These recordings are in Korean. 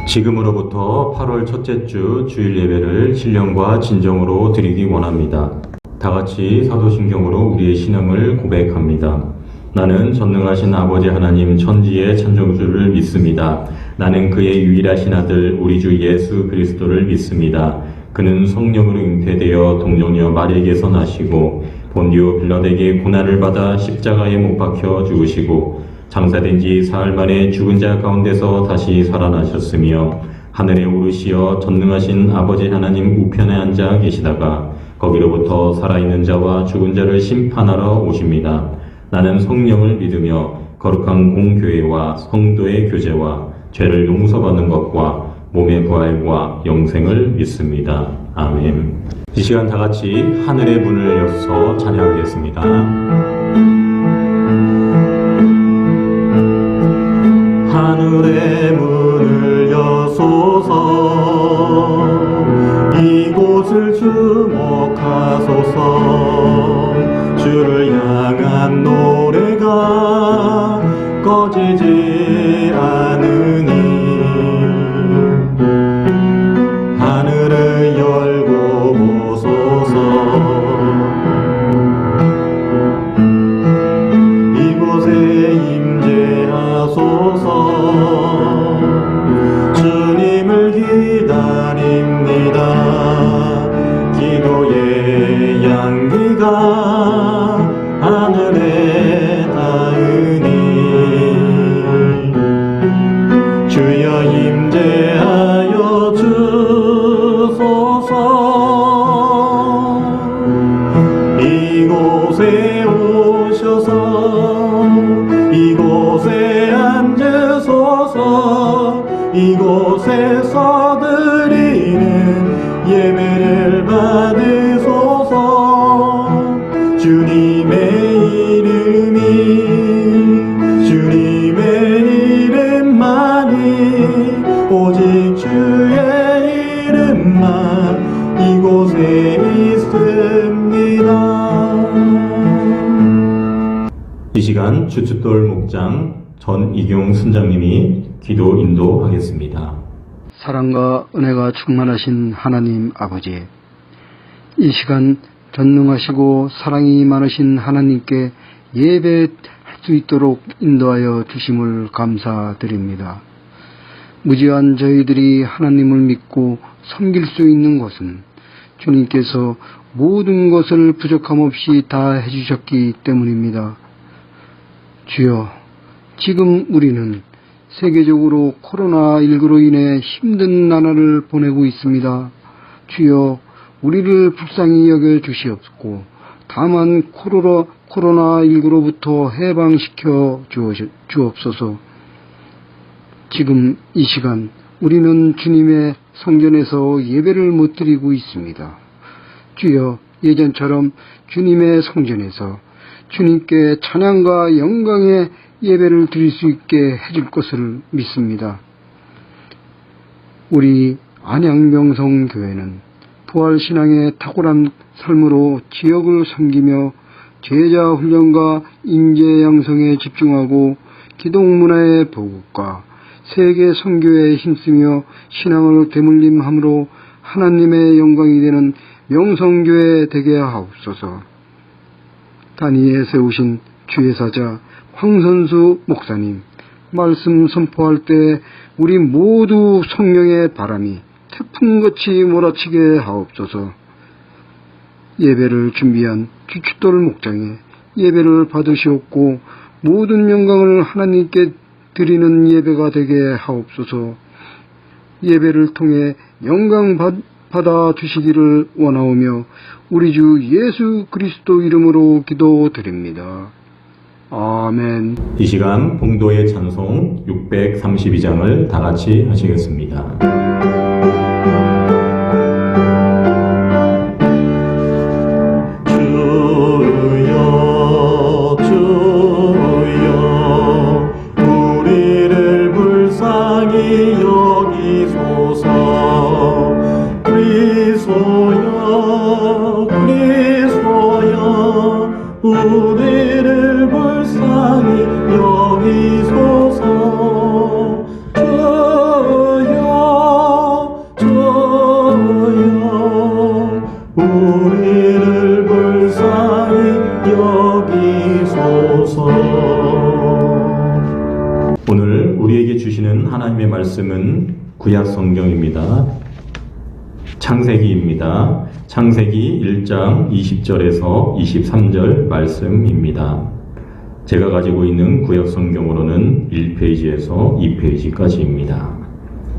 지금으로부터 8월 첫째 주 주일 예배를 신령과 진정으로 드리기 원합니다. 다 같이 사도신경으로 우리의 신앙을 고백합니다. 나는 전능하신 아버지 하나님 천지의 창조주를 믿습니다. 나는 그의 유일하신 아들 우리 주 예수 그리스도를 믿습니다. 그는 성령으로 잉태되어 동정녀 마리에게서 나시고 본디오 빌라도에게 고난을 받아 십자가에 못 박혀 죽으시고 장사된 지 사흘 만에 죽은 자 가운데서 다시 살아나셨으며 하늘에 오르시어 전능하신 아버지 하나님 우편에 앉아 계시다가 거기로부터 살아있는 자와 죽은 자를 심판하러 오십니다. 나는 성령을 믿으며 거룩한 공교회와 성도의 교제와 죄를 용서받는 것과 몸의 부활과 영생을 믿습니다. 아멘. 이 시간 다 같이 하늘의 문을 여서 찬양하겠습니다. 하늘의 문을 여소서 이곳을 주목하소서 주를 향한 노래가 꺼지지 않으니 하늘을 열고 보소서 이곳에 임재하소서 주님을 기다립니다. 기도의 향기가 하늘에 닿으니 주여 임재하여 주소서 이곳에 오셔서 이곳에 앉으소서 이곳에서 드리는 예배를 받으소서 주님의 이름만이 오직 주의 이름만 이곳에 있습니다. 이 시간 주춧돌 목장 전이경 순장님이 기도 인도하겠습니다. 사랑과 은혜가 충만하신 하나님 아버지, 이 시간 전능하시고 사랑이 많으신 하나님께 예배할 수 있도록 인도하여 주심을 감사드립니다. 무지한 저희들이 하나님을 믿고 섬길 수 있는 것은 주님께서 모든 것을 부족함 없이 다 해주셨기 때문입니다. 주여, 지금 우리는 세계적으로 코로나19로 인해 힘든 나날을 보내고 있습니다. 주여, 우리를 불쌍히 여겨 주시옵고 다만 코로나19로부터 해방시켜 주옵소서. 지금 이 시간 우리는 주님의 성전에서 예배를 못 드리고 있습니다. 주여, 예전처럼 주님의 성전에서 주님께 찬양과 영광의 예배를 드릴 수 있게 해줄 것을 믿습니다. 우리 안양명성교회는 부활신앙의 탁월한 삶으로 지역을 섬기며 제자 훈련과 인재 양성에 집중하고 기독문화의 보급과 세계 선교에 힘쓰며 신앙을 대물림함으로 하나님의 영광이 되는 명성교회 되게 하옵소서. 단위에 세우신 주의 사자 황선수 목사님, 말씀 선포할 때 우리 모두 성령의 바람이 태풍같이 몰아치게 하옵소서. 예배를 준비한 주춧돌 목장에 예배를 받으시옵고 모든 영광을 하나님께 드리는 예배가 되게 하옵소서. 예배를 통해 영광 받아 주시기를 원하오며 우리 주 예수 그리스도 이름으로 기도드립니다. 아멘. 이 시간 봉도의 찬송 632장을 다 같이 하시겠습니다. 주여 주여 우리를 불쌍히 여기소서. 그리스도여 그리스도여 우리를 불쌍히 여기소서. 주여 우리에게 주시는 하나님의 말씀은 구약 성경입니다. 창세기입니다. 창세기 1장 20절에서 23절 말씀입니다. 제가 가지고 있는 구약 성경으로는 1페이지에서 2페이지까지입니다.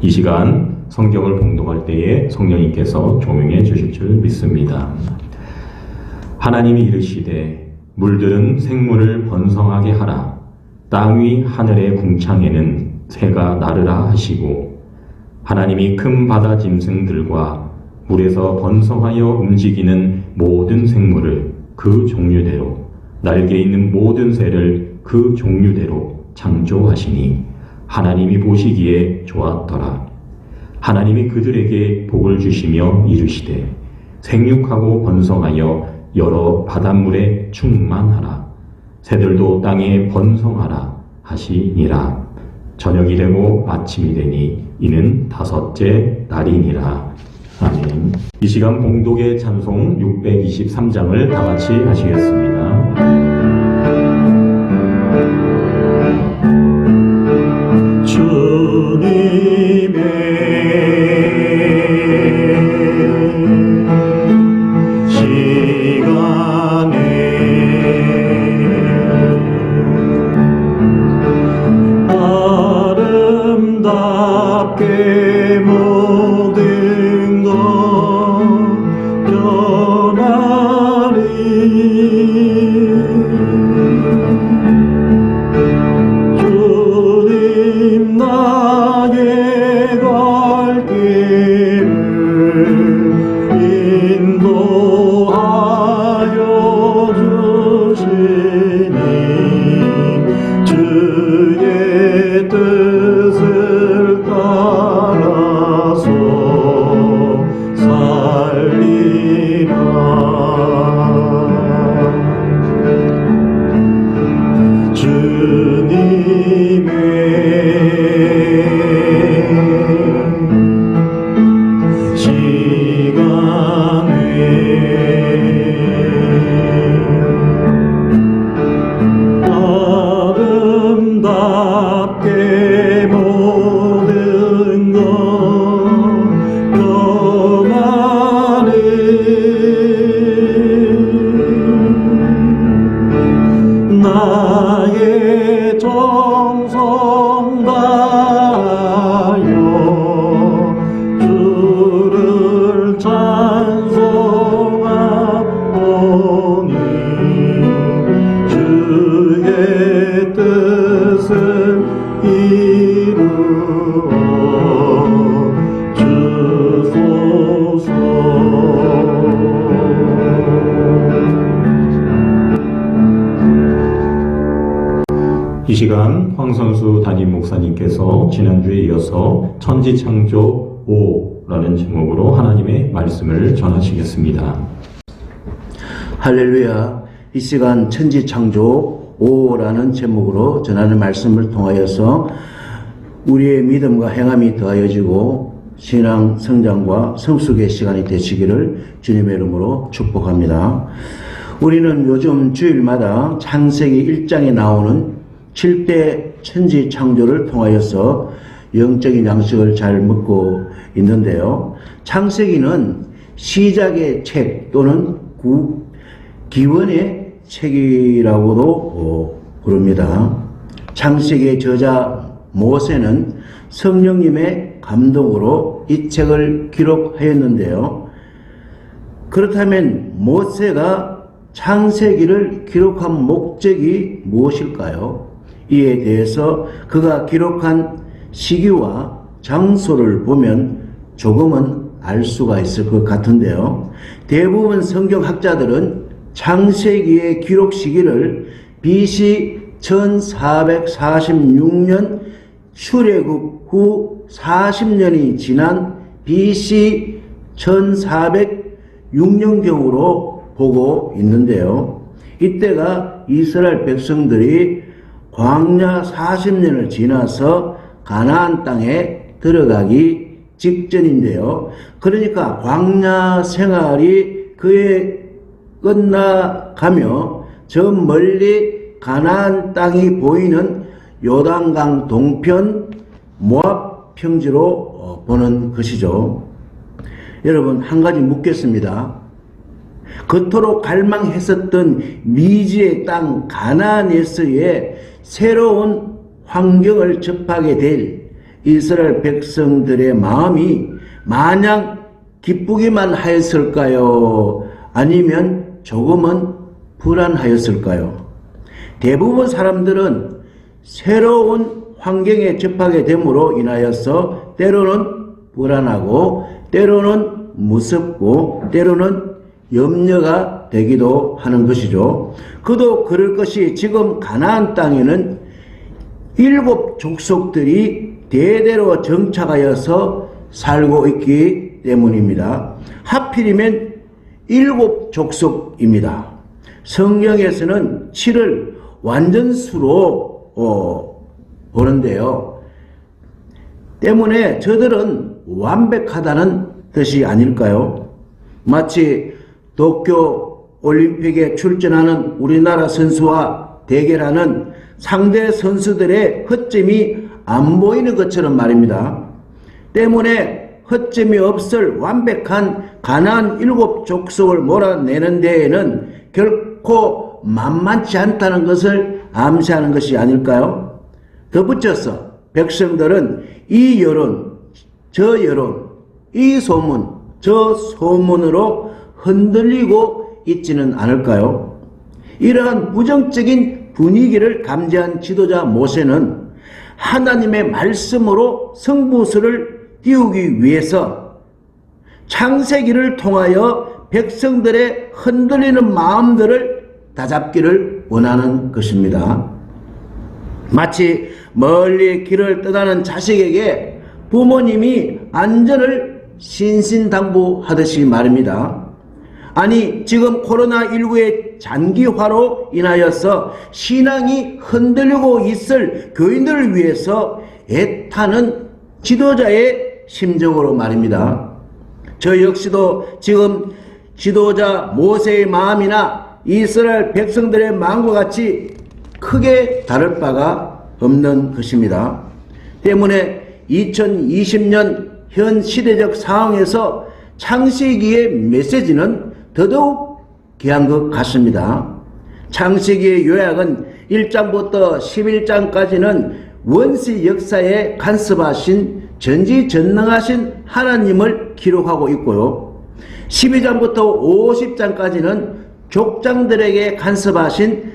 이 시간 성경을 봉독할 때에 성령님께서 조명해 주실 줄 믿습니다. 하나님이 이르시되 물들은 생물을 번성하게 하라. 땅 위 하늘의 궁창에는 새가 나르라 하시고 하나님이 큰 바다 짐승들과 물에서 번성하여 움직이는 모든 생물을 그 종류대로 날개 있는 모든 새를 그 종류대로 창조하시니 하나님이 보시기에 좋았더라. 하나님이 그들에게 복을 주시며 이르시되 생육하고 번성하여 여러 바닷물에 충만하라. 새들도 땅에 번성하라 하시니라. 저녁이 되고 아침이 되니 이는 다섯째 날이니라. 아멘. 이 시간 봉독의 찬송 623장을 다 같이 하시겠습니다. 주님의 시간에 아름답게 모든 것 변하리. 주님 나의 갈 길을 인도하여 주시니 주의 뜻을 따라서 살리라. 주님의 시간에 아름답게 모든 것 변하리. 나의 정성 다하여 주를 찬송하오니 주의 뜻을 이루어 주소서. 이 시간 황선수 담임 목사님께서 지난주에 이어서 천지창조 5라는 제목으로 하나님의 말씀을 전하시겠습니다. 할렐루야. 이 시간 천지창조 5라는 제목으로 전하는 말씀을 통하여서 우리의 믿음과 행함이 더하여지고 신앙 성장과 성숙의 시간이 되시기를 주님의 이름으로 축복합니다. 우리는 요즘 주일마다 창세기 1장에 나오는 7대 천지 창조를 통하여서 영적인 양식을 잘 먹고 있는데요. 창세기는 시작의 책 또는 기원의 책이라고도 부릅니다. 창세기의 저자 모세는 성령님의 감동으로 이 책을 기록하였는데요. 그렇다면 모세가 창세기를 기록한 목적이 무엇일까요? 이에 대해서 그가 기록한 시기와 장소를 보면 조금은 알 수가 있을 것 같은데요. 대부분 성경학자들은 창세기의 기록 시기를 BC 1446년 출애굽 후 40년이 지난 BC 1406년경으로 보고 있는데요. 이때가 이스라엘 백성들이 광야 40년을 지나서 가나안 땅에 들어가기 직전인데요. 그러니까 광야 생활이 그에 끝나가며 저 멀리 가나안 땅이 보이는 요단강 동편 모압 평지로 보는 것이죠. 여러분, 한 가지 묻겠습니다. 그토록 갈망했었던 미지의 땅 가나안에서의 새로운 환경을 접하게 될 이스라엘 백성들의 마음이 마냥 기쁘기만 하였을까요? 아니면 조금은 불안하였을까요? 대부분 사람들은 새로운 환경에 접하게 됨으로 인하여서 때로는 불안하고 때로는 무섭고 때로는 염려가 되기도 하는 것이죠. 그도 그럴 것이 지금 가나안 땅에는 7 족속들이 대대로 정착하여서 살고 있기 때문입니다. 하필이면 7 족속입니다. 성경에서는 7을 완전수로 보는데요. 때문에 저들은 완벽하다는 뜻이 아닐까요? 마치 도쿄 올림픽에 출전하는 우리나라 선수와 대결하는 상대 선수들의 허점이 안 보이는 것처럼 말입니다. 때문에 허점이 없을 완벽한 가나안 7 족속을 몰아내는 데에는 결코 만만치 않다는 것을 암시하는 것이 아닐까요? 덧붙여서 백성들은 이 여론, 저 여론, 이 소문, 저 소문으로 흔들리고 있지는 않을까요? 이러한 부정적인 분위기를 감지한 지도자 모세는 하나님의 말씀으로 승부수를 띄우기 위해서 창세기를 통하여 백성들의 흔들리는 마음들을 다잡기를 원하는 것입니다. 마치 멀리 길을 떠나는 자식에게 부모님이 안전을 신신당부하듯이 말입니다. 아니, 지금 코로나19의 장기화로 인하여서 신앙이 흔들리고 있을 교인들을 위해서 애타는 지도자의 심정으로 말입니다. 저 역시도 지금 지도자 모세의 마음이나 이스라엘 백성들의 마음과 같이 크게 다를 바가 없는 것입니다. 때문에 2020년 현 시대적 상황에서 창세기의 메시지는 더더욱 귀한 것 같습니다. 창세기의 요약은 1장부터 11장까지는 원시 역사에 간섭하신 전지전능하신 하나님을 기록하고 있고요. 12장부터 50장까지는 족장들에게 간섭하신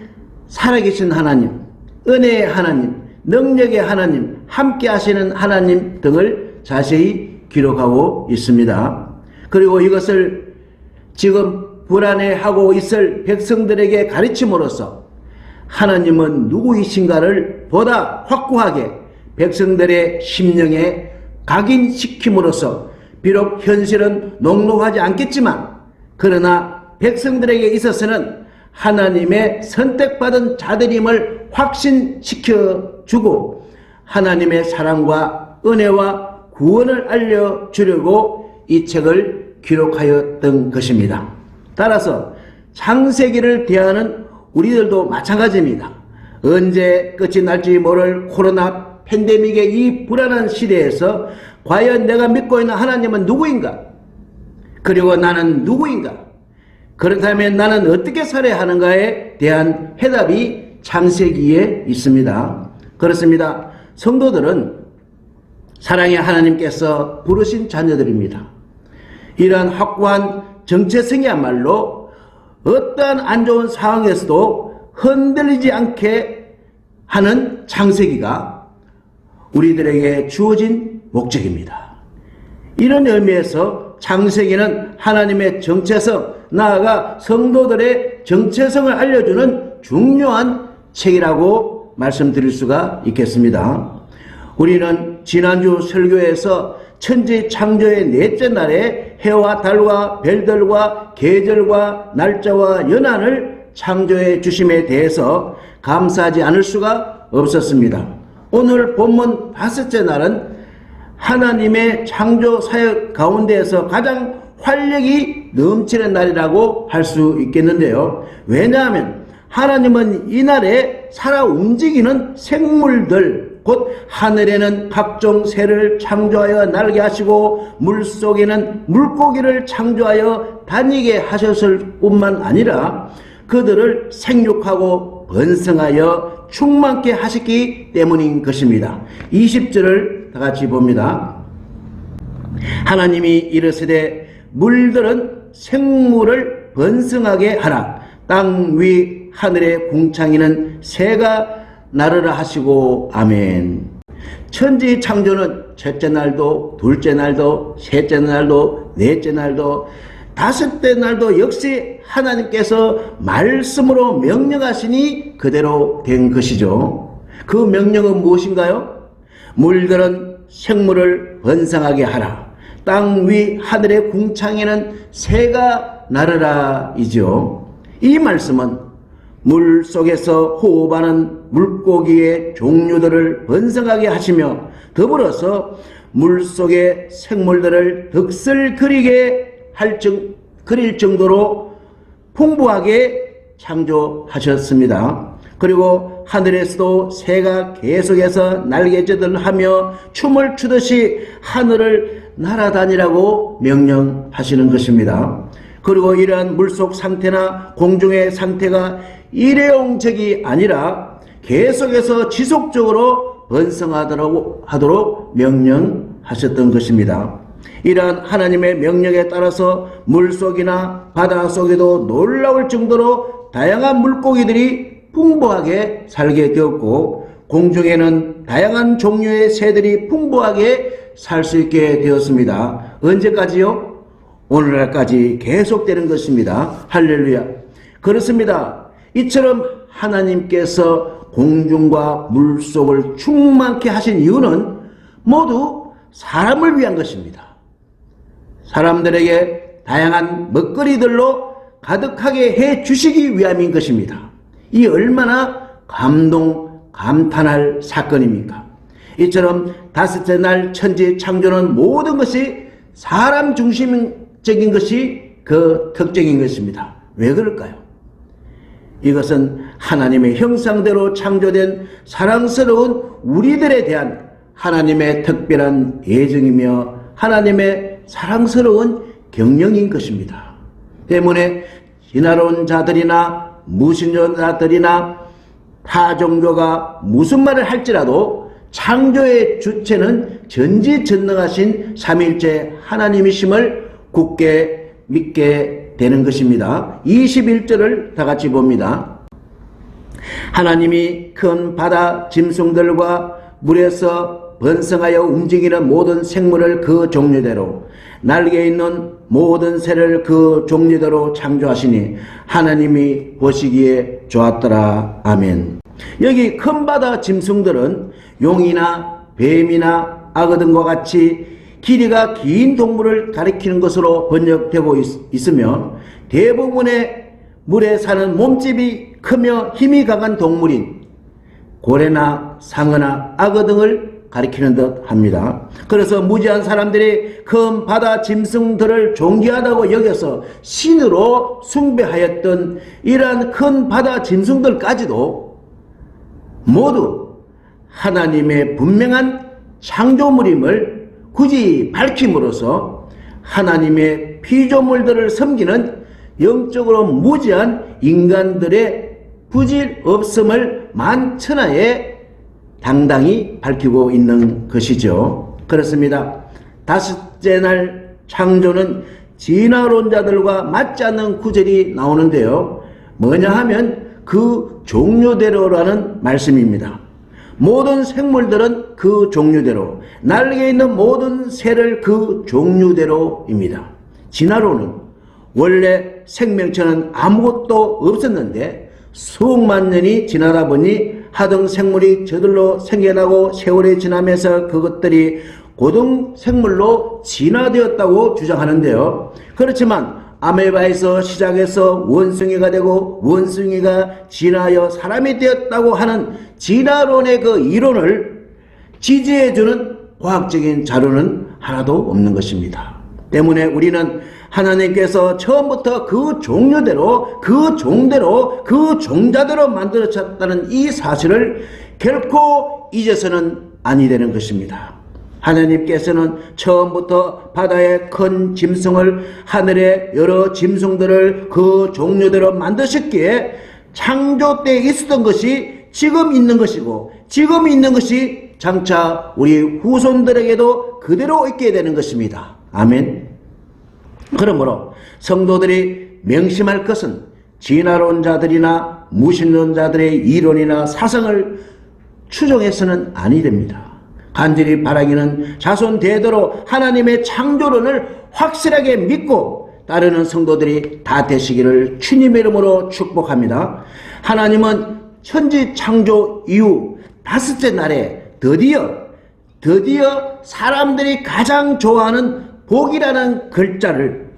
살아계신 하나님, 은혜의 하나님, 능력의 하나님, 함께 하시는 하나님 등을 자세히 기록하고 있습니다. 그리고 이것을 지금 불안해하고 있을 백성들에게 가르침으로써 하나님은 누구이신가를 보다 확고하게 백성들의 심령에 각인시킴으로써 비록 현실은 녹록하지 않겠지만 그러나 백성들에게 있어서는 하나님의 선택받은 자들임을 확신시켜주고 하나님의 사랑과 은혜와 구원을 알려주려고 이 책을 기록하였던 것입니다. 따라서 창세기를 대하는 우리들도 마찬가지입니다. 언제 끝이 날지 모를 코로나 팬데믹의 이 불안한 시대에서 과연 내가 믿고 있는 하나님은 누구인가? 그리고 나는 누구인가? 그렇다면 나는 어떻게 살아야 하는가에 대한 해답이 창세기에 있습니다. 그렇습니다. 성도들은 사랑의 하나님께서 부르신 자녀들입니다. 이러한 확고한 정체성이야말로 어떠한 안 좋은 상황에서도 흔들리지 않게 하는 창세기가 우리들에게 주어진 목적입니다. 이런 의미에서 창세기는 하나님의 정체성, 나아가 성도들의 정체성을 알려주는 중요한 책이라고 말씀드릴 수가 있겠습니다. 우리는 지난주 설교에서 천지 창조의 넷째 날에 해와 달과 별들과 계절과 날짜와 연한을 창조해 주심에 대해서 감사하지 않을 수가 없었습니다. 오늘 본문 5째 날은 하나님의 창조 사역 가운데에서 가장 활력이 넘치는 날이라고 할 수 있겠는데요. 왜냐하면 하나님은 이 날에 살아 움직이는 생물들, 곧 하늘에는 각종 새를 창조하여 날게 하시고 물속에는 물고기를 창조하여 다니게 하셨을 뿐만 아니라 그들을 생육하고 번성하여 충만케 하셨기 때문인 것입니다. 20절을 다 같이 봅니다. 하나님이 이르시되 물들은 생물을 번성하게 하라. 땅 위 하늘의 궁창에는 새가 나르라 하시고 아멘. 천지 창조는 첫째 날도 둘째 날도 셋째 날도 넷째 날도 다섯째 날도 역시 하나님께서 말씀으로 명령하시니 그대로 된 것이죠. 그 명령은 무엇인가요? 물들은 생물을 번성하게 하라. 땅 위 하늘의 궁창에는 새가 나르라 이죠. 이 말씀은 물 속에서 호흡하는 물고기의 종류들을 번성하게 하시며 더불어서 물 속의 생물들을 득슬 그릴 정도로 풍부하게 창조하셨습니다. 그리고 하늘에서도 새가 계속해서 날개짓을 하며 춤을 추듯이 하늘을 날아다니라고 명령하시는 것입니다. 그리고 이러한 물속 상태나 공중의 상태가 일회용적이 아니라 계속해서 지속적으로 번성하도록 명령하셨던 것입니다. 이러한 하나님의 명령에 따라서 물속이나 바다 속에도 놀라울 정도로 다양한 물고기들이 풍부하게 살게 되었고 공중에는 다양한 종류의 새들이 풍부하게 살 수 있게 되었습니다. 언제까지요? 오늘날까지 계속되는 것입니다. 할렐루야. 그렇습니다. 이처럼 하나님께서 공중과 물속을 충만케 하신 이유는 모두 사람을 위한 것입니다. 사람들에게 다양한 먹거리들로 가득하게 해 주시기 위함인 것입니다. 이 얼마나 감탄할 사건입니까? 이처럼 다섯째 날 천지 창조는 모든 것이 사람 중심적인 것이 그 특징인 것입니다. 왜 그럴까요? 이것은 하나님의 형상대로 창조된 사랑스러운 우리들에 대한 하나님의 특별한 애정이며 하나님의 사랑스러운 경영인 것입니다. 때문에 진화론 자들이나 무신론자들이나 타 종교가 무슨 말을 할지라도 창조의 주체는 전지전능하신 삼일째 하나님이심을 굳게 믿게 되는 것입니다. 21절을 다 같이 봅니다. 하나님이 큰 바다 짐승들과 물에서 번성하여 움직이는 모든 생물을 그 종류대로 날개 있는 모든 새를 그 종류대로 창조하시니 하나님이 보시기에 좋았더라. 아멘. 여기 큰 바다 짐승들은 용이나 뱀이나 악어 등과 같이 길이가 긴 동물을 가리키는 것으로 번역되고 있으며 대부분의 물에 사는 몸집이 크며 힘이 강한 동물인 고래나 상어나 악어 등을 가리키는 듯 합니다. 그래서 무지한 사람들이 큰 바다 짐승들을 존귀하다고 여겨서 신으로 숭배하였던 이러한 큰 바다 짐승들까지도 모두 하나님의 분명한 창조물임을 굳이 밝힘으로써 하나님의 피조물들을 섬기는 영적으로 무지한 인간들의 부질 없음을 만천하에 당당히 밝히고 있는 것이죠. 그렇습니다. 다섯째 날 창조는 진화론자들과 맞지 않는 구절이 나오는데요. 뭐냐 하면 그 종류대로라는 말씀입니다. 모든 생물들은 그 종류대로, 날개 있는 모든 새를 그 종류대로입니다. 진화론은 원래 생명체는 아무것도 없었는데 수억만 년이 지나다 보니 하등 생물이 저절로 생겨나고 세월이 지나면서 그것들이 고등 생물로 진화되었다고 주장하는데요. 그렇지만 아메바에서 시작해서 원숭이가 되고 원숭이가 진화하여 사람이 되었다고 하는 진화론의 그 이론을 지지해주는 과학적인 자료는 하나도 없는 것입니다. 때문에 우리는 하나님께서 처음부터 그 종류대로, 그 종대로, 그 종자대로 만들어졌다는 이 사실을 결코 잊어서는 아니 되는 것입니다. 하나님께서는 처음부터 바다의 큰 짐승을, 하늘의 여러 짐승들을 그 종류대로 만드셨기에 창조 때에 있었던 것이 지금 있는 것이고, 지금 있는 것이 장차 우리 후손들에게도 그대로 있게 되는 것입니다. 아멘. 그러므로 성도들이 명심할 것은 진화론자들이나 무신론자들의 이론이나 사상을 추종해서는 아니 됩니다. 간절히 바라기는 자손 대대로 하나님의 창조론을 확실하게 믿고 따르는 성도들이 다 되시기를 주님의 이름으로 축복합니다. 하나님은 천지 창조 이후 다섯째 날에 드디어 사람들이 가장 좋아하는 복이라는 글자를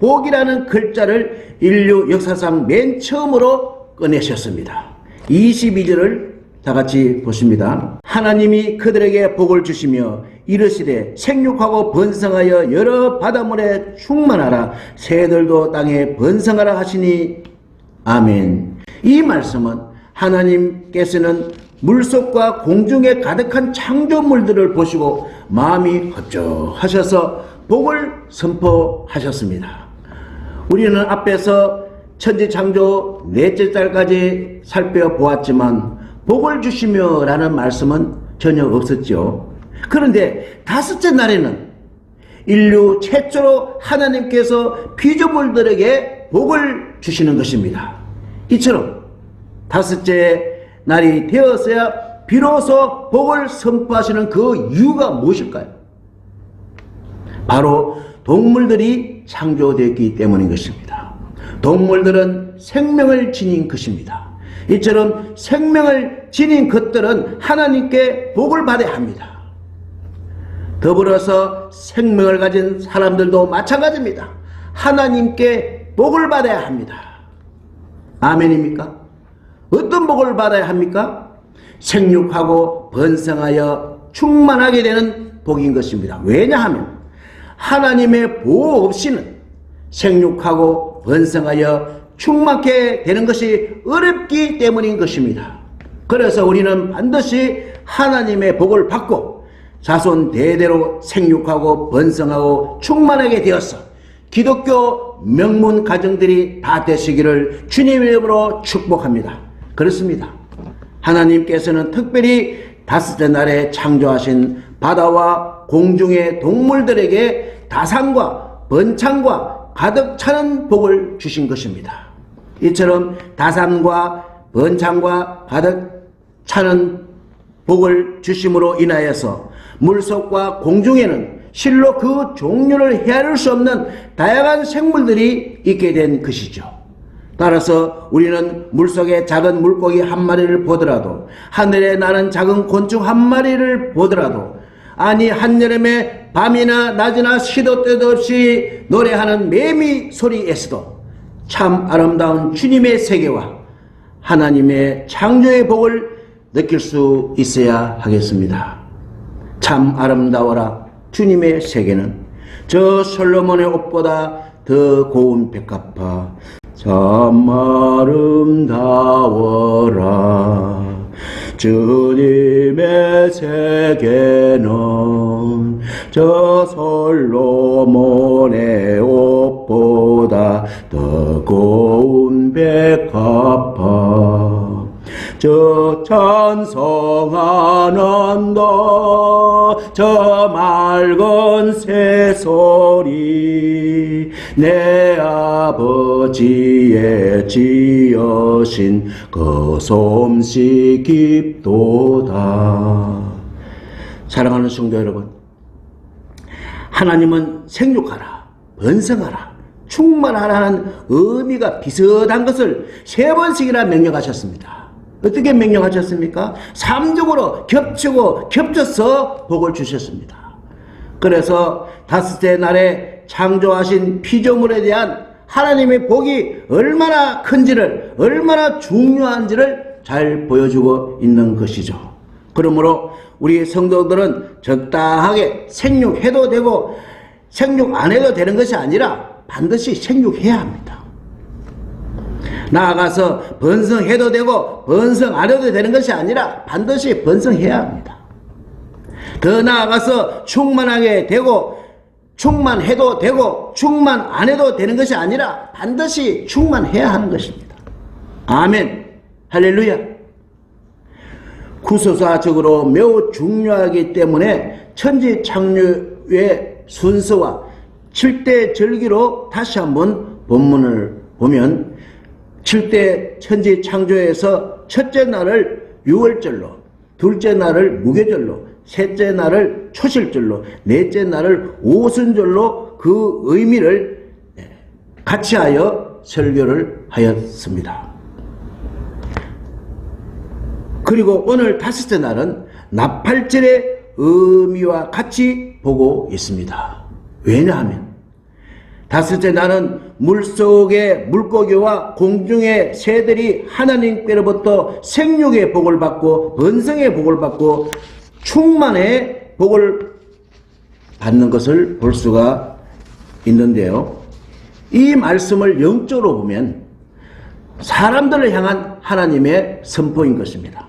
인류 역사상 맨 처음으로 꺼내셨습니다. 22절을 다 같이 보십니다. 하나님이 그들에게 복을 주시며 이르시되 생육하고 번성하여 여러 바닷물에 충만하라, 새들도 땅에 번성하라 하시니 아멘. 이 말씀은 하나님께서는 물속과 공중에 가득한 창조물들을 보시고 마음이 헛적하셔서 복을 선포하셨습니다. 우리는 앞에서 천지창조 넷째 달까지 살펴보았지만 복을 주시며 라는 말씀은 전혀 없었죠. 그런데 다섯째 날에는 인류 최초로 하나님께서 피조물들에게 복을 주시는 것입니다. 이처럼 다섯째 날이 되었어야 비로소 복을 선포하시는 그 이유가 무엇일까요? 바로 동물들이 창조되었기 때문인 것입니다. 동물들은 생명을 지닌 것입니다. 이처럼 생명을 지닌 것들은 하나님께 복을 받아야 합니다. 더불어서 생명을 가진 사람들도 마찬가지입니다. 하나님께 복을 받아야 합니다. 아멘입니까? 어떤 복을 받아야 합니까? 생육하고 번성하여 충만하게 되는 복인 것입니다. 왜냐하면 하나님의 보호 없이는 생육하고 번성하여 충만하게 되는 것이 어렵기 때문인 것입니다. 그래서 우리는 반드시 하나님의 복을 받고 자손 대대로 생육하고 번성하고 충만하게 되어서 기독교 명문 가정들이 다 되시기를 주님의 이름으로 축복합니다. 그렇습니다. 하나님께서는 특별히 다섯째 날에 창조하신 바다와 공중의 동물들에게 다산과 번창과 가득 차는 복을 주신 것입니다. 이처럼 다산과 번창과 가득 차는 복을 주심으로 인하여서 물속과 공중에는 실로 그 종류를 헤아릴 수 없는 다양한 생물들이 있게 된 것이죠. 따라서 우리는 물속의 작은 물고기 한 마리를 보더라도, 하늘에 나는 작은 곤충 한 마리를 보더라도, 아니 한여름에 밤이나 낮이나 시도 때도 없이 노래하는 매미 소리에서도 참 아름다운 주님의 세계와 하나님의 창조의 복을 느낄 수 있어야 하겠습니다. 참 아름다워라. 주님의 세계는 저 솔로몬의 옷보다 더 고운 백합화. 참 아름다워라. 주님의 세계는 저 솔로몬의 옷보다 더 고운 백합화. 저 찬송하는다 저 맑은 새소리 내 아버지의 지으신 그 솜씨 깊도다. 사랑하는 성도 여러분, 하나님은 생육하라, 번성하라, 충만하라는 의미가 비슷한 것을 3번씩이나 명령하셨습니다. 어떻게 명령하셨습니까? 3적으로 겹치고 겹쳐서 복을 주셨습니다. 그래서 다섯째 날에 창조하신 피조물에 대한 하나님의 복이 얼마나 큰지를, 얼마나 중요한지를 잘 보여주고 있는 것이죠. 그러므로 우리 성도들은 적당하게 생육해도 되고 생육 안 해도 되는 것이 아니라 반드시 생육해야 합니다. 나아가서 번성해도 되고 번성 안 해도 되는 것이 아니라 반드시 번성해야 합니다. 더 나아가서 충만하게 되고 충만해도 되고 충만 안 해도 되는 것이 아니라 반드시 충만해야 하는 것입니다. 아멘. 할렐루야. 구조사적으로 매우 중요하기 때문에 천지창조의 순서와 7대 절기로 다시 한번 본문을 보면 7대 천지창조에서 첫째 날을 유월절로, 둘째 날을 무교절로, 셋째 날을 초실절로, 넷째 날을 오순절로 그 의미를 같이 하여 설교를 하였습니다. 그리고 오늘 다섯째 날은 나팔절의 의미와 같이 보고 있습니다. 왜냐하면 다섯째 날은 물속의 물고기와 공중의 새들이 하나님께로부터 생육의 복을 받고 번성의 복을 받고 충만의 복을 받는 것을 볼 수가 있는데요. 이 말씀을 영적으로 보면 사람들을 향한 하나님의 선포인 것입니다.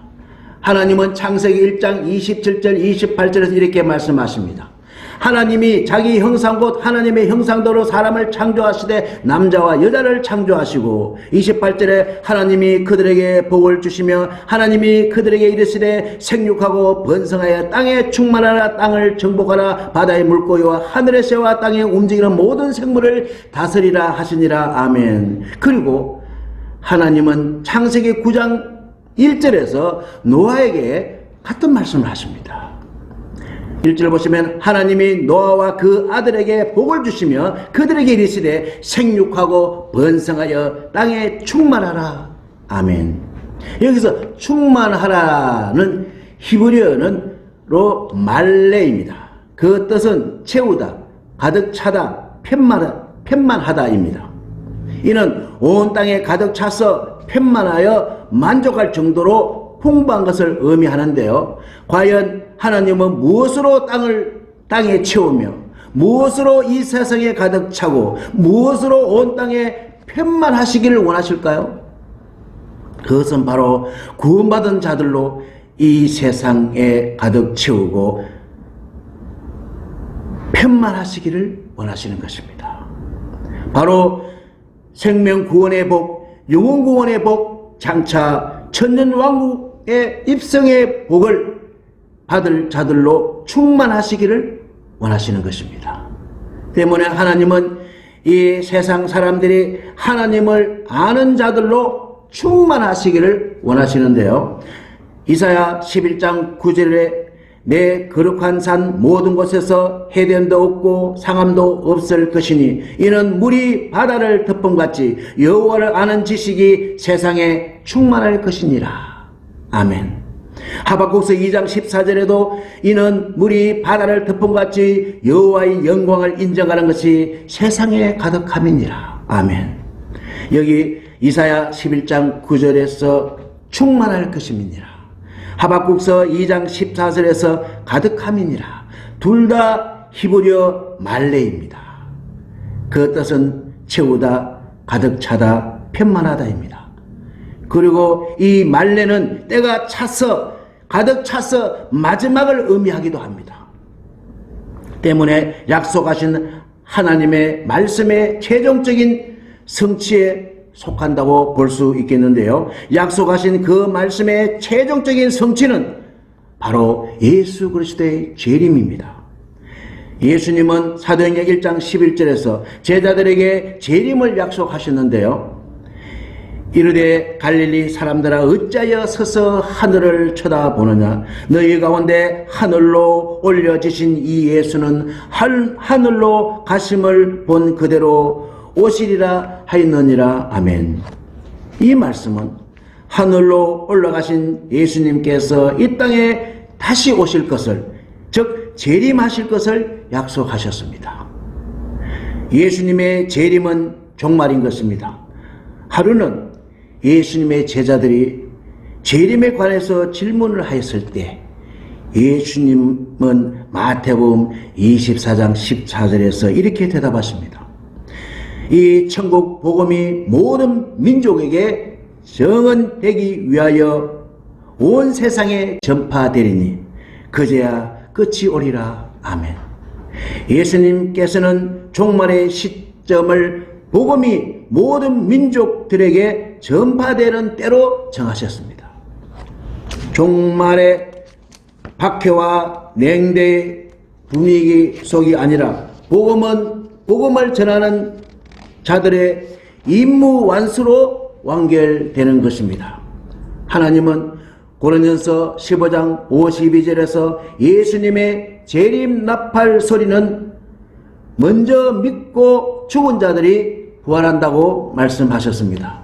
하나님은 창세기 1장 27절 28절에서 이렇게 말씀하십니다. 하나님이 자기 형상 곧 하나님의 형상대로 사람을 창조하시되 남자와 여자를 창조하시고 28절에 하나님이 그들에게 복을 주시며 하나님이 그들에게 이르시되 생육하고 번성하여 땅에 충만하라 땅을 정복하라 바다의 물고기와 하늘의 새와 땅에 움직이는 모든 생물을 다스리라 하시니라. 아멘. 그리고 하나님은 창세기 9장 1절에서 노아에게 같은 말씀을 하십니다. 1절 보시면 하나님이 노아와 그 아들에게 복을 주시며 그들에게 이르시되 생육하고 번성하여 땅에 충만하라. 아멘. 여기서 충만하라는 히브리어로 말레입니다. 그 뜻은 채우다, 가득 차다, 편만하다입니다. 이는 온 땅에 가득 차서 편만하여 만족할 정도로 풍부한 것을 의미하는데요. 과연 하나님은 무엇으로 땅에 채우며 무엇으로 이 세상에 가득 차고 무엇으로 온 땅에 편만하시기를 원하실까요? 그것은 바로 구원받은 자들로 이 세상에 가득 채우고 편만하시기를 원하시는 것입니다. 바로 생명 구원의 복, 영혼 구원의 복, 장차 천년왕국의 입성의 복을 받을 자들로 충만하시기를 원하시는 것입니다. 때문에 하나님은 이 세상 사람들이 하나님을 아는 자들로 충만하시기를 원하시는데요. 이사야 11장 9절에 내 거룩한 산 모든 곳에서 해변도 없고 상함도 없을 것이니 이는 물이 바다를 덮음같이 여호와를 아는 지식이 세상에 충만할 것이니라. 아멘. 하박국서 2장 14절에도 이는 물이 바다를 덮음같이 여호와의 영광을 인정하는 것이 세상에 가득함이니라. 아멘. 여기 이사야 11장 9절에서 충만할 것임이니라. 하박국서 2장 14절에서 가득함이니라. 둘 다 히브리어 말레입니다. 그 뜻은 채우다, 가득 차다, 편만하다입니다. 그리고 이 말레는 때가 차서 가득 차서 마지막을 의미하기도 합니다. 때문에 약속하신 하나님의 말씀의 최종적인 성취에 속한다고 볼 수 있겠는데요. 약속하신 그 말씀의 최종적인 성취는 바로 예수 그리스도의 재림입니다. 예수님은 사도행전 1장 11절에서 제자들에게 재림을 약속하셨는데요. 이르되 갈릴리 사람들아 어찌하여 서서 하늘을 쳐다보느냐. 너희 가운데 하늘로 올려지신 이 예수는 하늘로 가심을 본 그대로 오시리라 하였느니라. 아멘. 이 말씀은 하늘로 올라가신 예수님께서 이 땅에 다시 오실 것을, 즉 재림하실 것을 약속하셨습니다. 예수님의 재림은 종말인 것입니다. 하루는 예수님의 제자들이 재림에 관해서 질문을 하였을 때 예수님은 마태복음 24장 14절에서 이렇게 대답하십니다. 이 천국 복음이 모든 민족에게 정언되기 위하여 온 세상에 전파되리니 그제야 끝이 오리라. 아멘. 예수님께서는 종말의 시점을 복음이 모든 민족들에게 전파되는 때로 정하셨습니다. 종말의 박해와 냉대의 분위기 속이 아니라 복음을 전하는 자들의 임무 완수로 완결되는 것입니다. 하나님은 고린도전서 15장 52절에서 예수님의 재림 나팔 소리는 먼저 믿고 죽은 자들이 부활한다고 말씀하셨습니다.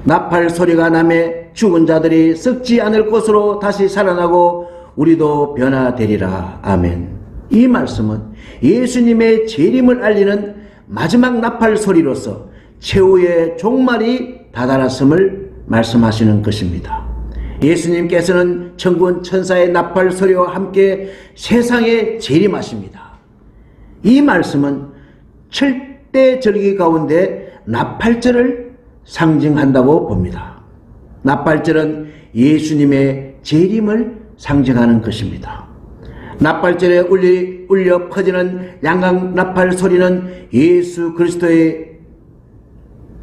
나팔 소리가 나매 죽은 자들이 썩지 않을 것으로 다시 살아나고 우리도 변화되리라. 아멘. 이 말씀은 예수님의 재림을 알리는 마지막 나팔 소리로서 최후의 종말이 다다랐음을 말씀하시는 것입니다. 예수님께서는 천군 천사의 나팔 소리와 함께 세상에 재림하십니다. 이 말씀은 철대절기 가운데 나팔절을 상징한다고 봅니다. 나팔절은 예수님의 재림을 상징하는 것입니다. 나팔절에 울려 퍼지는 양각 나팔 소리는 예수 그리스도의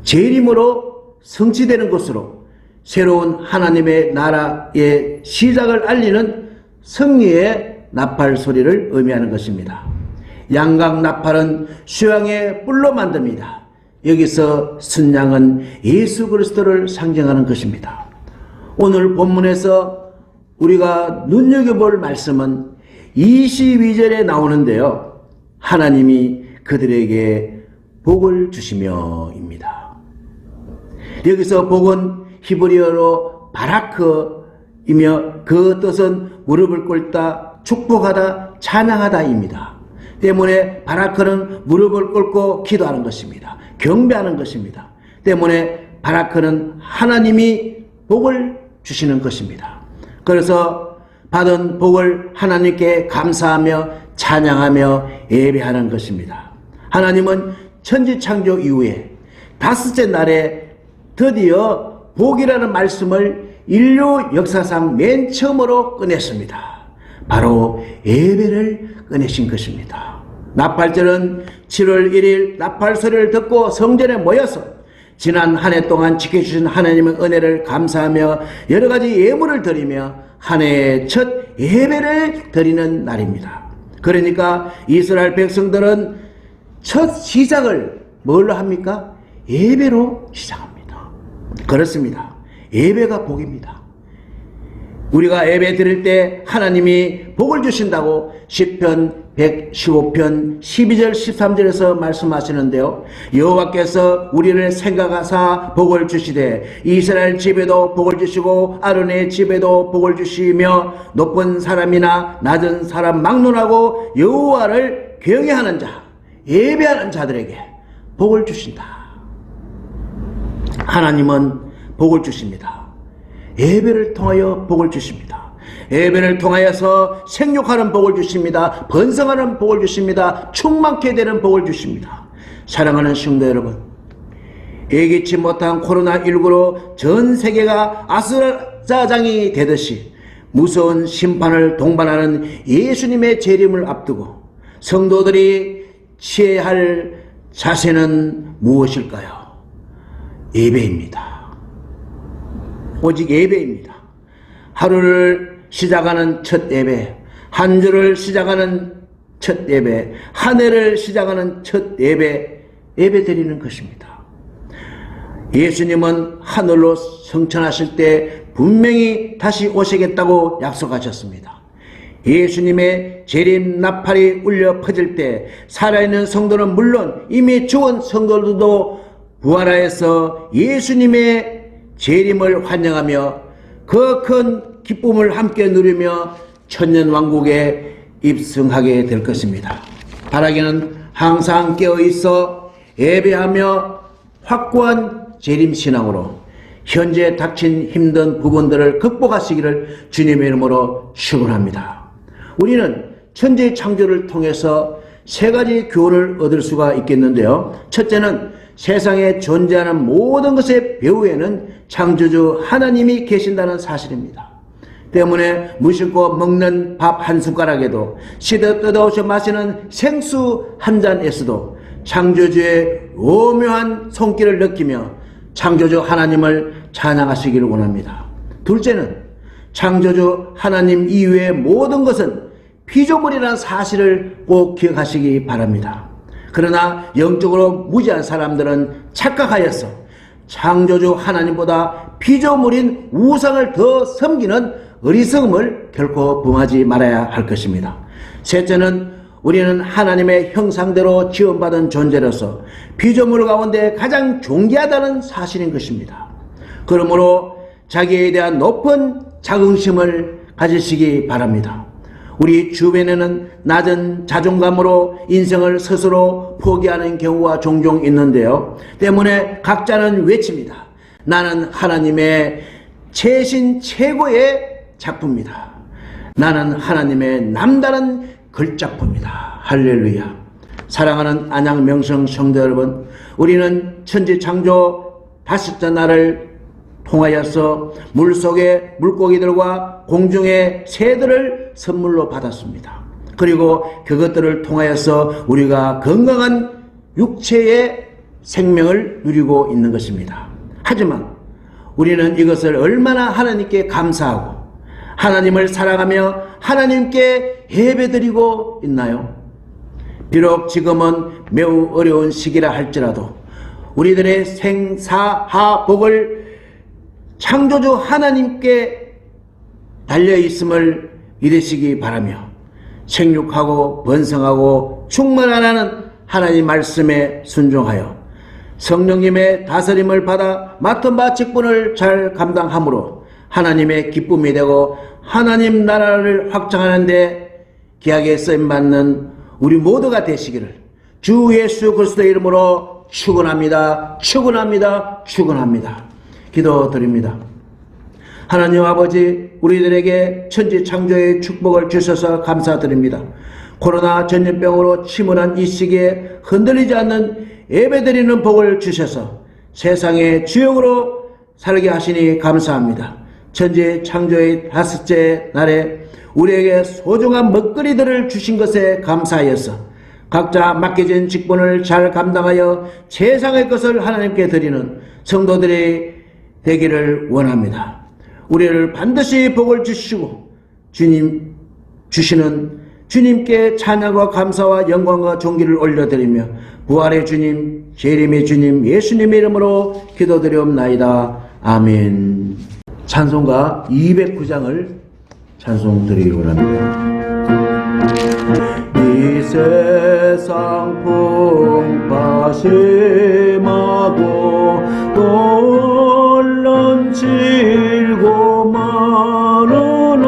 재림으로 성취되는 것으로 새로운 하나님의 나라의 시작을 알리는 승리의 나팔 소리를 의미하는 것입니다. 양각 나팔은 수양의 뿔로 만듭니다. 여기서 순양은 예수 그리스도를 상징하는 것입니다. 오늘 본문에서 우리가 눈여겨볼 말씀은 22절에 나오는데요. 하나님이 그들에게 복을 주시며입니다. 여기서 복은 히브리어로 바라크이며 그 뜻은 무릎을 꿇다, 축복하다, 찬양하다입니다. 때문에 바라크는 무릎을 꿇고 기도하는 것입니다. 경배하는 것입니다. 때문에 바라크는 하나님이 복을 주시는 것입니다. 그래서 받은 복을 하나님께 감사하며 찬양하며 예배하는 것입니다. 하나님은 천지창조 이후에 다섯째 날에 드디어 복이라는 말씀을 인류 역사상 맨 처음으로 꺼냈습니다. 바로 예배를 꺼내신 것입니다. 나팔절은 7월 1일 나팔 소리를 듣고 성전에 모여서 지난 한 해 동안 지켜주신 하나님의 은혜를 감사하며 여러 가지 예물을 드리며 한 해의 첫 예배를 드리는 날입니다. 그러니까 이스라엘 백성들은 첫 시작을 뭘로 합니까? 예배로 시작합니다. 그렇습니다. 예배가 복입니다. 우리가 예배 드릴 때 하나님이 복을 주신다고 시편 115편 12절 13절에서 말씀하시는데요. 여호와께서 우리를 생각하사 복을 주시되 이스라엘 집에도 복을 주시고 아론의 집에도 복을 주시며 높은 사람이나 낮은 사람 막론하고 여호와를 경외하는 자, 예배하는 자들에게 복을 주신다. 하나님은 복을 주십니다. 예배를 통하여 복을 주십니다. 예배를 통하여서 생육하는 복을 주십니다. 번성하는 복을 주십니다. 충만케 되는 복을 주십니다. 사랑하는 성도 여러분, 예기치 못한 코로나19로 전 세계가 아수라장이 되듯이 무서운 심판을 동반하는 예수님의 재림을 앞두고 성도들이 취해야 할 자세는 무엇일까요? 예배입니다. 오직 예배입니다. 하루를 시작하는 첫 예배, 한 주를 시작하는 첫 예배, 한 해를 시작하는 첫 예배, 예배 드리는 것입니다. 예수님은 하늘로 승천하실 때 분명히 다시 오시겠다고 약속하셨습니다. 예수님의 재림 나팔이 울려 퍼질 때 살아있는 성도는 물론 이미 죽은 성도들도 부활하여서 예수님의 재림을 환영하며 그 큰 기쁨을 함께 누리며 천년왕국에 입성하게 될 것입니다. 바라기는 항상 깨어있어 예배하며 확고한 재림신앙으로 현재 닥친 힘든 부분들을 극복하시기를 주님의 이름으로 축원합니다. 우리는 천지 창조를 통해서 세 가지 교훈을 얻을 수가 있겠는데요. 첫째는 세상에 존재하는 모든 것의 배후에는 창조주 하나님이 계신다는 사실입니다. 때문에 무심코 먹는 밥 한 숟가락에도 시드 뜯어오셔 마시는 생수 한 잔에서도 창조주의 오묘한 손길을 느끼며 창조주 하나님을 찬양하시기를 원합니다. 둘째는 창조주 하나님 이외의 모든 것은 피조물이라는 사실을 꼭 기억하시기 바랍니다. 그러나 영적으로 무지한 사람들은 착각하여서 창조주 하나님보다 피조물인 우상을 더 섬기는 어리석음을 결코 범하지 말아야 할 것입니다. 셋째는 우리는 하나님의 형상대로 지원받은 존재로서 피조물 가운데 가장 존귀하다는 사실인 것입니다. 그러므로 자기에 대한 높은 자긍심을 가지시기 바랍니다. 우리 주변에는 낮은 자존감으로 인생을 스스로 포기하는 경우가 종종 있는데요. 때문에 각자는 외칩니다. 나는 하나님의 최신 최고의 작품이다. 나는 하나님의 남다른 걸작품이다. 할렐루야. 사랑하는 안양 명성 성도 여러분, 우리는 천지 창조 다섯째 날을 통하여서 물속의 물고기들과 공중의 새들을 선물로 받았습니다. 그리고 그것들을 통하여서 우리가 건강한 육체의 생명을 누리고 있는 것입니다. 하지만 우리는 이것을 얼마나 하나님께 감사하고 하나님을 사랑하며 하나님께 예배드리고 있나요? 비록 지금은 매우 어려운 시기라 할지라도 우리들의 생사하복을 창조주 하나님께 달려있음을 믿으시기 바라며 생육하고 번성하고 충만하라는 하나님 말씀에 순종하여 성령님의 다스림을 받아 맡은 바 직분을 잘 감당함으로 하나님의 기쁨이 되고 하나님 나라를 확장하는 데 귀하게 쓰임받는 우리 모두가 되시기를 주 예수 그리스도의 이름으로 축원합니다. 축원합니다. 축원합니다. 기도드립니다. 하나님 아버지, 우리들에게 천지 창조의 축복을 주셔서 감사드립니다. 코로나 전염병으로 침울한 이 시기에 흔들리지 않는 예배드리는 복을 주셔서 세상의 주역으로 살게 하시니 감사합니다. 천지 창조의 다섯째 날에 우리에게 소중한 먹거리들을 주신 것에 감사하여서 각자 맡겨진 직분을 잘 감당하여 세상의 것을 하나님께 드리는 성도들이 되기를 원합니다. 우리를 반드시 복을 주시고 주님 주시는 주님께 찬양과 감사와 영광과 존귀를 올려드리며 부활의 주님, 재림의 주님, 예수님의 이름으로 기도드리옵나이다. 아멘. 찬송가 209장을 찬송드리기 원합니다. 이 세상 풍파 심하고 놀란 질고 많으나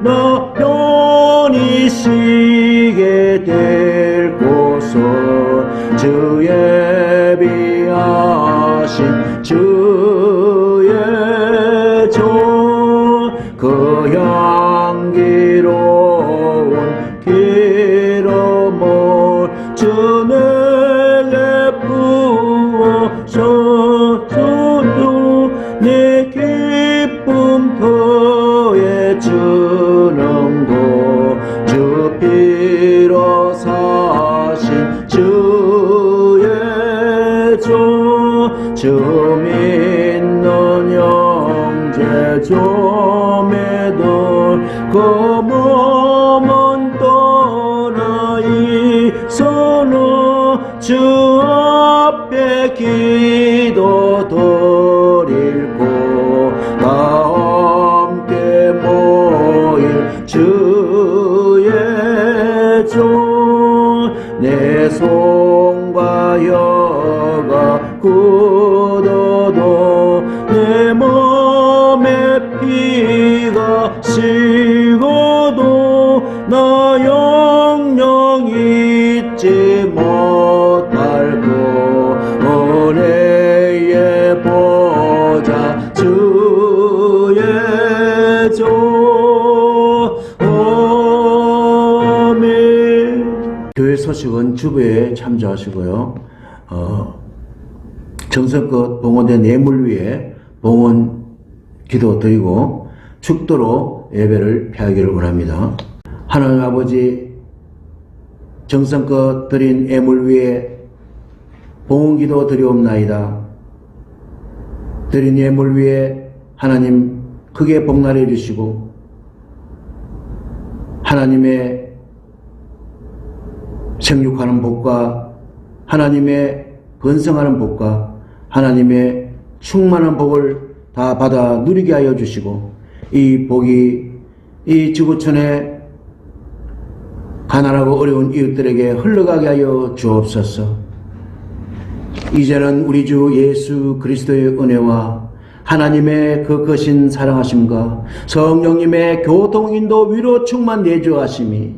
나 편히 쉬게 될 곳은 주의 비하신 주의 그 향기로운 기름을 주 내게 부어서 주도 내 기쁨 더해 주는 것 주 피로 사신 주의 주 믿는 형제 조매들 그 몸은 떠나 있어나 주 앞에 기도 드리고 다 함께 모일 주의 내 손과 혀가 굳어도 내 몸에 피가 식어도 나 영영 잊지 못할고 은혜의 보좌 주의 아멘. 교회 소식은 주부에 참조하시고요. 정성껏 봉헌된 예물 위에 봉헌 기도 드리고 축도로 예배를 펴기를 원합니다. 하나님 아버지, 정성껏 드린 예물 위에 봉헌 기도 드리옵나이다. 드린 예물 위에 하나님 크게 복날해 주시고 하나님의 생육하는 복과 하나님의 번성하는 복과 하나님의 충만한 복을 다 받아 누리게 하여 주시고 이 복이 이 지구촌에 가난하고 어려운 이웃들에게 흘러가게 하여 주옵소서. 이제는 우리 주 예수 그리스도의 은혜와 하나님의 그 크신 사랑하심과 성령님의 교통인도 위로 충만 내주하심이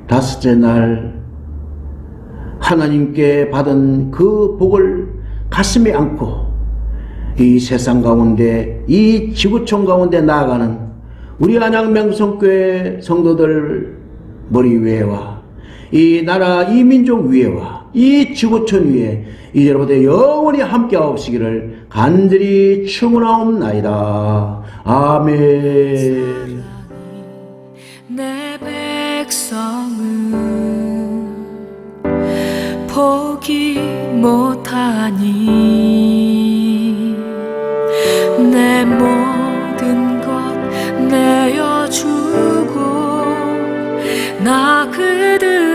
다섯째 날 하나님께 받은 그 복을 가슴에 안고 이 세상 가운데 이 지구촌 가운데 나아가는 우리 안양명성교회 성도들 머리 위에와 이 나라 이 민족 위에와 이 지구촌 위에 이제로부터 영원히 함께하옵시기를 간절히 축원하옵나이다. 아멘. 내 백성은 포기 못하니 내 모든 것 내어주고 나 그들